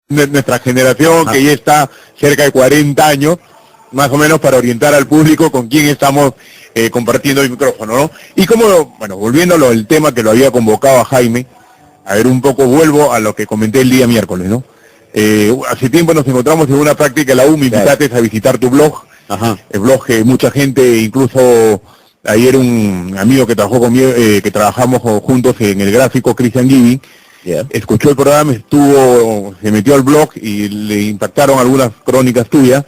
nuestra generación que ya está cerca de 40 años, más o menos para orientar al público con quién estamos compartiendo el micrófono, ¿no? Y como, bueno, volviéndolo al tema que lo había convocado a Jaime, a ver un poco, vuelvo a lo que comenté el día miércoles, ¿no? Hace tiempo nos encontramos en una práctica de la U, me invitaste a visitar tu blog, el blog que mucha gente, incluso ayer un amigo que trabajó conmigo, que trabajamos juntos en el gráfico, Christian Giving, escuchó el programa, se metió al blog y le impactaron algunas crónicas tuyas.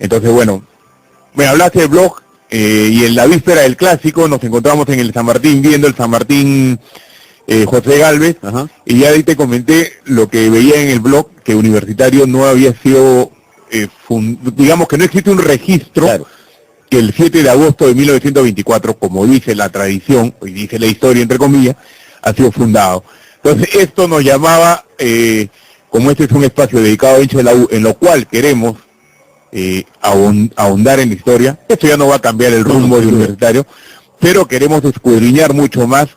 Entonces, bueno, me hablaste del blog y en la víspera del clásico nos encontramos en el San Martín, viendo el San Martín José Galvez, y ya ahí te comenté lo que veía en el blog, que Universitario no había sido, digamos que no existe un registro que el 7 de agosto de 1924, como dice la tradición, y dice la historia entre comillas, ha sido fundado. Entonces esto nos llamaba, como este es un espacio dedicado a hinchas de la U, en lo cual queremos ahondar en la historia. Esto ya no va a cambiar el rumbo de Universitario, pero queremos escudriñar mucho más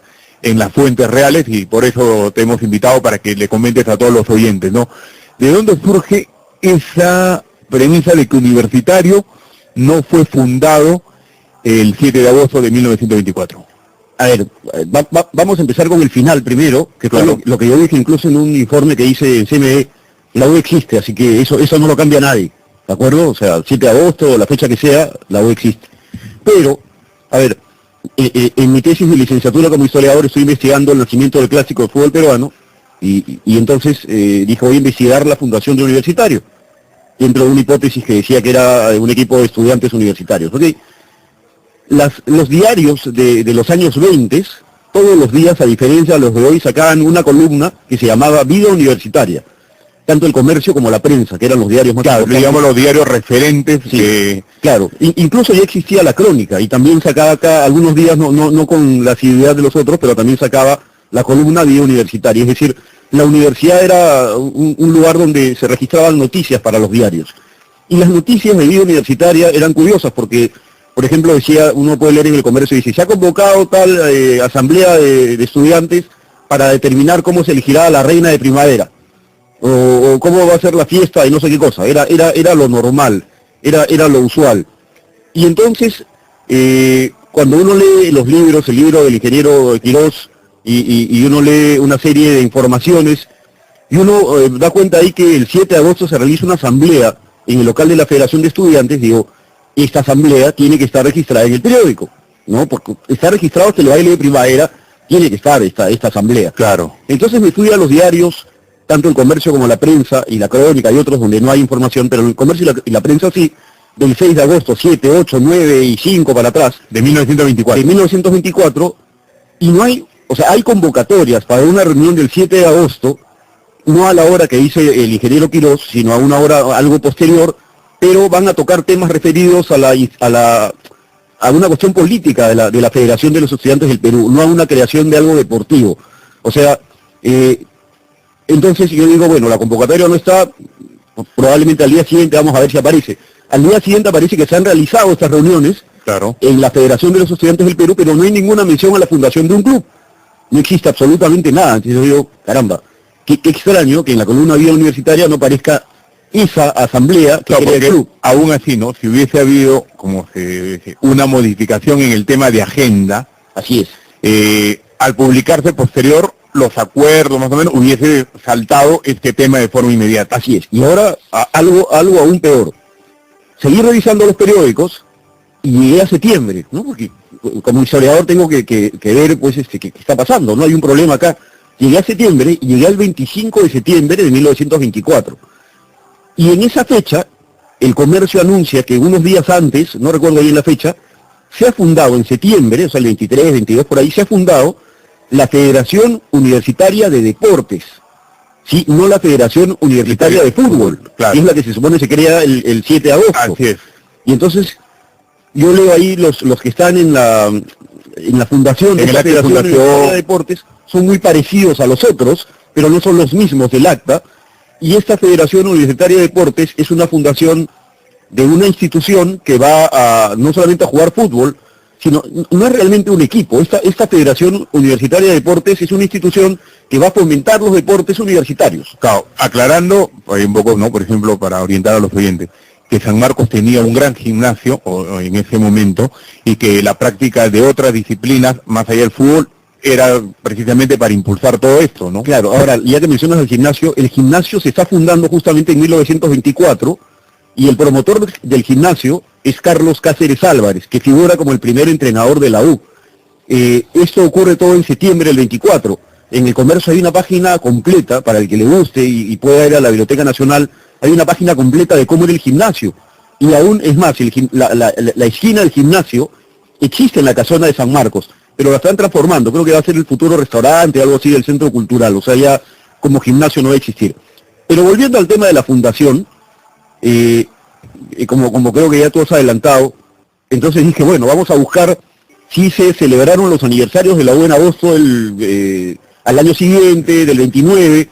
en las fuentes reales y por eso te hemos invitado para que le comentes a todos los oyentes, ¿no? ¿De dónde surge esa premisa de que Universitario no fue fundado el 7 de agosto de 1924? A ver, vamos a empezar con el final primero, que fue lo que yo dije incluso en un informe que hice en CME. La U existe, así que eso no lo cambia nadie, ¿de acuerdo? O sea, 7 de agosto, la fecha que sea, la U existe. Pero, a ver, en mi tesis de licenciatura como historiador estoy investigando el nacimiento del clásico de fútbol peruano, y entonces dije, voy a investigar la fundación de Universitario, dentro de una hipótesis que decía que era un equipo de estudiantes universitarios, ¿ok? Los diarios de los años 20, todos los días, a diferencia de los de hoy, sacaban una columna que se llamaba Vida Universitaria, tanto el Comercio como la Prensa, que eran los diarios más importantes. Digamos los diarios referentes. Claro, incluso ya existía la Crónica, y también sacaba acá, algunos días, no con la asiduidad de los otros, pero también sacaba la columna Vida Universitaria, es decir, la universidad era un lugar donde se registraban noticias para los diarios. Y las noticias de Vida Universitaria eran curiosas porque, por ejemplo, decía, uno puede leer en el Comercio y dice, se ha convocado tal asamblea de estudiantes para determinar cómo se elegirá a la reina de primavera, o cómo va a ser la fiesta y no sé qué cosa. Era lo normal, era lo usual. Y entonces, cuando uno lee los libros, el libro del ingeniero Quirós, y uno lee una serie de informaciones, y uno da cuenta ahí que el 7 de agosto se realiza una asamblea en el local de la Federación de Estudiantes. Digo, esta asamblea tiene que estar registrada en el periódico, ¿no? Porque está registrado hasta el baile de primavera, tiene que estar esta asamblea. Claro. Entonces me fui a los diarios, tanto el Comercio como la Prensa y la Crónica y otros donde no hay información, pero el Comercio y la Prensa sí, del 6 de agosto, 7, 8, 9 y 5 para atrás. De 1924. De 1924, y no hay, o sea, hay convocatorias para una reunión del 7 de agosto, no a la hora que dice el ingeniero Quirós, sino a una hora algo posterior, pero van a tocar temas referidos a una cuestión política de la Federación de los Estudiantes del Perú, no a una creación de algo deportivo. O sea, entonces yo digo, bueno, la convocatoria no está, probablemente al día siguiente vamos a ver si aparece. Al día siguiente aparece que se han realizado estas reuniones en la Federación de los Estudiantes del Perú, pero no hay ninguna mención a la fundación de un club. No existe absolutamente nada. Entonces yo digo, caramba, qué extraño que en la columna Vida Universitaria no aparezca esa asamblea que crea el club. Aún así, ¿no? Si hubiese habido, como se dice, una modificación en el tema de agenda, así es, al publicarse posterior los acuerdos, más o menos, hubiese saltado este tema de forma inmediata. Así es. Y ahora, algo aún peor. Seguí revisando los periódicos y llegué a septiembre, ¿no? Porque como historiador tengo que ver, pues, qué está pasando, ¿no? Hay un problema acá. Llegué a septiembre y llegué al 25 de septiembre de 1924. Y en esa fecha, el Comercio anuncia que unos días antes, no recuerdo bien la fecha, se ha fundado en septiembre, o sea, el 23, 22 por ahí, se ha fundado la Federación Universitaria de Deportes. Sí, no la Federación Universitaria de Fútbol, claro, que es la que se supone se crea el 7 de agosto. Así es. Y entonces, yo leo ahí los que están en la fundación de la Federación Universitaria de Deportes, son muy parecidos a los otros, pero no son los mismos del acta. Y esta Federación Universitaria de Deportes es una fundación de una institución que va no solamente a jugar fútbol, sino no es realmente un equipo. Esta Federación Universitaria de Deportes es una institución que va a fomentar los deportes universitarios. Claro, aclarando, hay un poco, ¿no? Por ejemplo, para orientar a los oyentes, que San Marcos tenía un gran gimnasio en ese momento y que la práctica de otras disciplinas, más allá del fútbol, era precisamente para impulsar todo esto, ¿no? Claro, ahora, ya que mencionas el gimnasio se está fundando justamente en 1924 y el promotor del gimnasio es Carlos Cáceres Álvarez, que figura como el primer entrenador de la U. Esto ocurre todo en septiembre del 24. En el Comercio hay una página completa, para el que le guste y pueda ir a la Biblioteca Nacional, hay una página completa de cómo era el gimnasio. Y aún, es más, la esquina del gimnasio existe en la casona de San Marcos, pero la están transformando. Creo que va a ser el futuro restaurante, algo así del centro cultural. O sea, ya como gimnasio no va a existir. Pero volviendo al tema de la fundación, como creo que ya tú has adelantado, entonces dije, bueno, vamos a buscar si se celebraron los aniversarios de la U en agosto al año siguiente, del 29,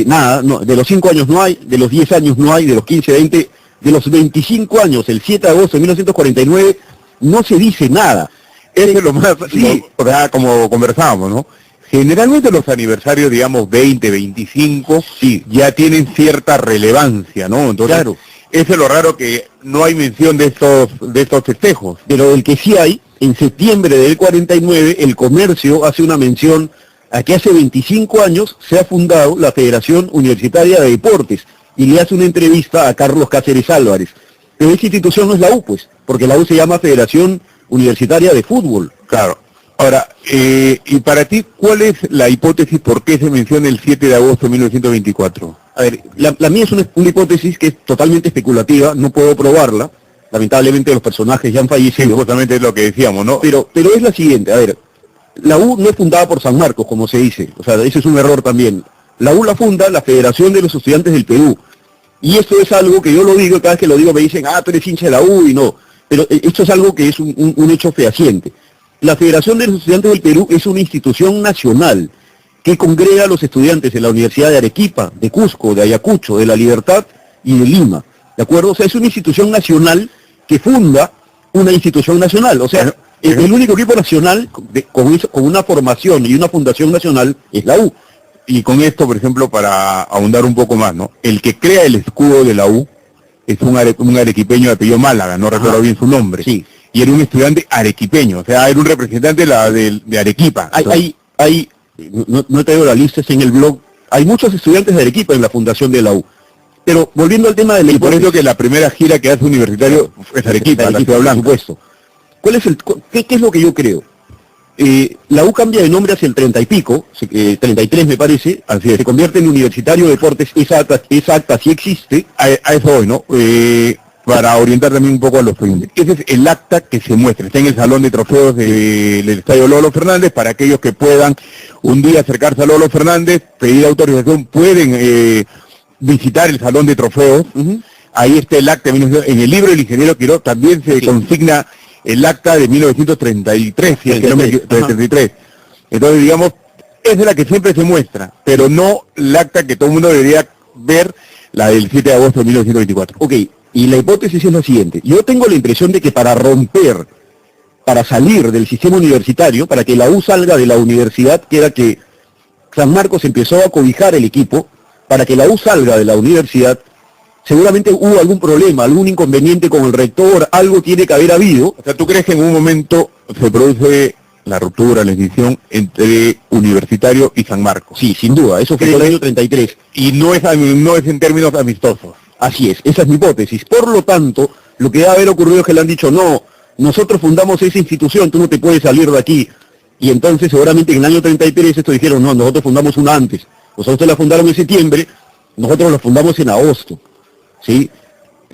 nada, no, de los 5 años no hay, de los 10 años no hay, de los 15, 20, de los 25 años, el 7 de agosto de 1949, no se dice nada. Eso es lo más, sí, o sea, como conversábamos, ¿no? Generalmente los aniversarios, digamos, 20, 25, sí, ya tienen cierta relevancia, ¿no? Entonces, claro. Eso es lo raro, que no hay mención de estos festejos. Pero el que sí hay, en septiembre del 49, el Comercio hace una mención a que hace 25 años se ha fundado la Federación Universitaria de Deportes y le hace una entrevista a Carlos Cáceres Álvarez. Pero esa institución no es la U, pues, porque la U se llama Federación Universitaria de Fútbol. Claro. Ahora, y para ti, ¿cuál es la hipótesis por qué se menciona el 7 de agosto de 1924? A ver, la mía es una hipótesis que es totalmente especulativa, no puedo probarla. Lamentablemente los personajes ya han fallecido. Sí, justamente es lo que decíamos, ¿no? Pero es la siguiente, a ver, la U no es fundada por San Marcos, como se dice, o sea, ese es un error también. La U la funda la Federación de los Estudiantes del Perú. Y esto es algo que yo lo digo, cada vez que lo digo me dicen, tú eres hincha de la U, y no. Pero esto es algo que es un hecho fehaciente. La Federación de los Estudiantes del Perú es una institución nacional que congrega a los estudiantes de la Universidad de Arequipa, de Cusco, de Ayacucho, de La Libertad y de Lima. ¿De acuerdo? O sea, es una institución nacional que funda una institución nacional. O sea, el único equipo nacional con una formación y una fundación nacional es la U. Y con esto, por ejemplo, para ahondar un poco más, ¿no? El que crea el escudo de la U es un arequipeño de apellido Málaga, no recuerdo bien su nombre. Sí. Y era un estudiante arequipeño, o sea, era un representante de Arequipa. No he traído la lista, es en el blog. Hay muchos estudiantes de Arequipa en la fundación de la U. Pero volviendo al tema de la por eso que la primera gira que hace universitario es Arequipa, la Ciudad Blanca. Por supuesto. ¿Qué es lo que yo creo? La U cambia de nombre hacia el 30 y pico, 33 me parece, así es, se convierte en Universitario de Deportes, esa acta sí existe. A eso voy, ¿no? Para orientar también un poco a los oyentes. Ese es el acta que se muestra, está en el Salón de Trofeos del Estadio Lolo Fernández. Para aquellos que puedan un día acercarse a Lolo Fernández, pedir autorización, pueden visitar el Salón de Trofeos. Ahí está el acta. En el libro del ingeniero Quirós también se consigna el acta de 1933, si es que no me equivoco, 33. Entonces, digamos, es de la que siempre se muestra, pero no el acta que todo el mundo debería ver, la del 7 de agosto de 1924. Ok, y la hipótesis es la siguiente. Yo tengo la impresión de que para salir del sistema universitario, para que la U salga de la universidad, que era que San Marcos empezó a cobijar el equipo, para que la U salga de la universidad, seguramente hubo algún problema, algún inconveniente con el rector, algo tiene que haber habido. O sea, ¿tú crees que en un momento se produce la ruptura, la decisión entre Universitario y San Marcos? Sí, sin duda, eso fue en el año 33. Y no es en términos amistosos. Así es, esa es mi hipótesis. Por lo tanto, lo que debe haber ocurrido es que le han dicho, no, nosotros fundamos esa institución, tú no te puedes salir de aquí. Y entonces seguramente en el año 33 esto dijeron, no, nosotros fundamos una antes. Ustedes la fundaron en septiembre, nosotros la fundamos en agosto. ¿Sí?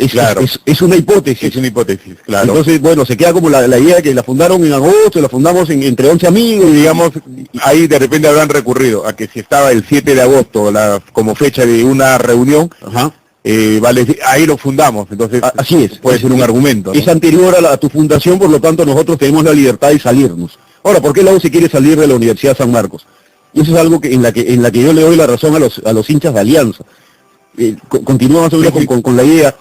Claro. Es una hipótesis. Es una hipótesis, claro. Entonces, bueno, se queda como la idea de que la fundaron en agosto, la fundamos entre 11 amigos. Y digamos, ahí de repente habrán recurrido a que si estaba el 7 de agosto como fecha de una reunión, vale, ahí lo fundamos. Entonces, así es. Puede ser un argumento, ¿no? Es anterior a tu fundación, por lo tanto nosotros tenemos la libertad de salirnos. Ahora, ¿por qué la U se quiere salir de la Universidad de San Marcos? Y eso es algo en la que yo le doy la razón a los hinchas de Alianza. Continúa más o menos con la idea.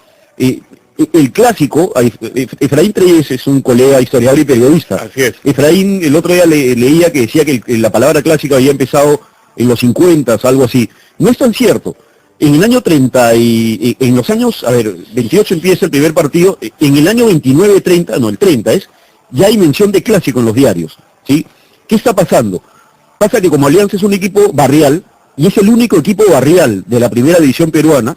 el clásico, Efraín Treyes es un colega historiador y periodista. Así es. Efraín el otro día leía que decía que la palabra clásico había empezado en los 50, algo así. No es tan cierto. En el año 30 en los años, 28 empieza el primer partido, en el año 29, 30, no, el 30 ya hay mención de clásico en los diarios, ¿sí? ¿Qué está pasando? Pasa que como Alianza es un equipo barrial, y es el único equipo barrial de la primera división peruana,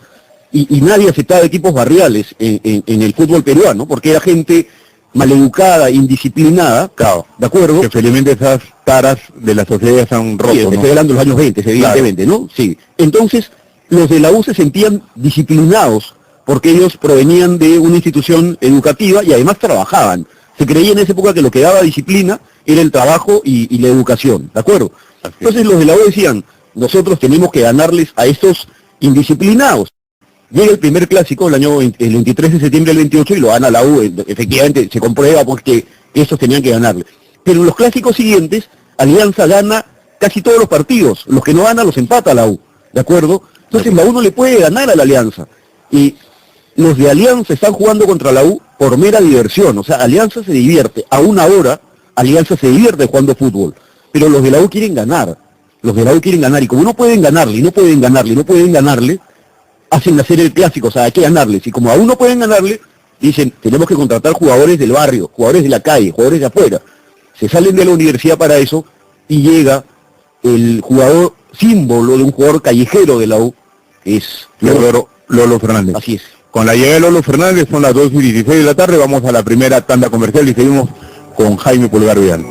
y nadie aceptaba equipos barriales en el fútbol peruano, porque era gente maleducada, indisciplinada, Claro. ¿de acuerdo? Que felizmente esas taras de la sociedad están rotas, Sí, ¿no? estoy hablando de los años 20, evidentemente, Claro. ¿no? Sí. Entonces, los de la U se sentían disciplinados, porque ellos provenían de una institución educativa y además trabajaban. Se creía en esa época que lo que daba disciplina era el trabajo y la educación, ¿de acuerdo? Así es. Entonces los de la U decían, nosotros tenemos que ganarles a estos indisciplinados. Llega el primer clásico, el 23 de septiembre del 28, y lo gana la U, efectivamente se comprueba porque estos tenían que ganarle. Pero en los clásicos siguientes, Alianza gana casi todos los partidos, los que no gana los empata la U, ¿de acuerdo? Entonces la U no le puede ganar a la Alianza. Y los de Alianza están jugando contra la U por mera diversión, o sea, Alianza se divierte, a una hora, Alianza se divierte jugando fútbol, pero los de la U quieren ganar, y como no pueden ganarle, hacen hacer el clásico, o sea, hay que ganarles, y como aún no pueden ganarle, dicen, tenemos que contratar jugadores del barrio, jugadores de la calle, jugadores de afuera. Se salen de la universidad para eso, y llega el jugador símbolo de un jugador callejero de la U, que es Lolo Fernández. Así es. Con la llegada de Lolo Fernández son las 2:16 de la tarde, vamos a la primera tanda comercial y seguimos con Jaime Pulgar Vidal.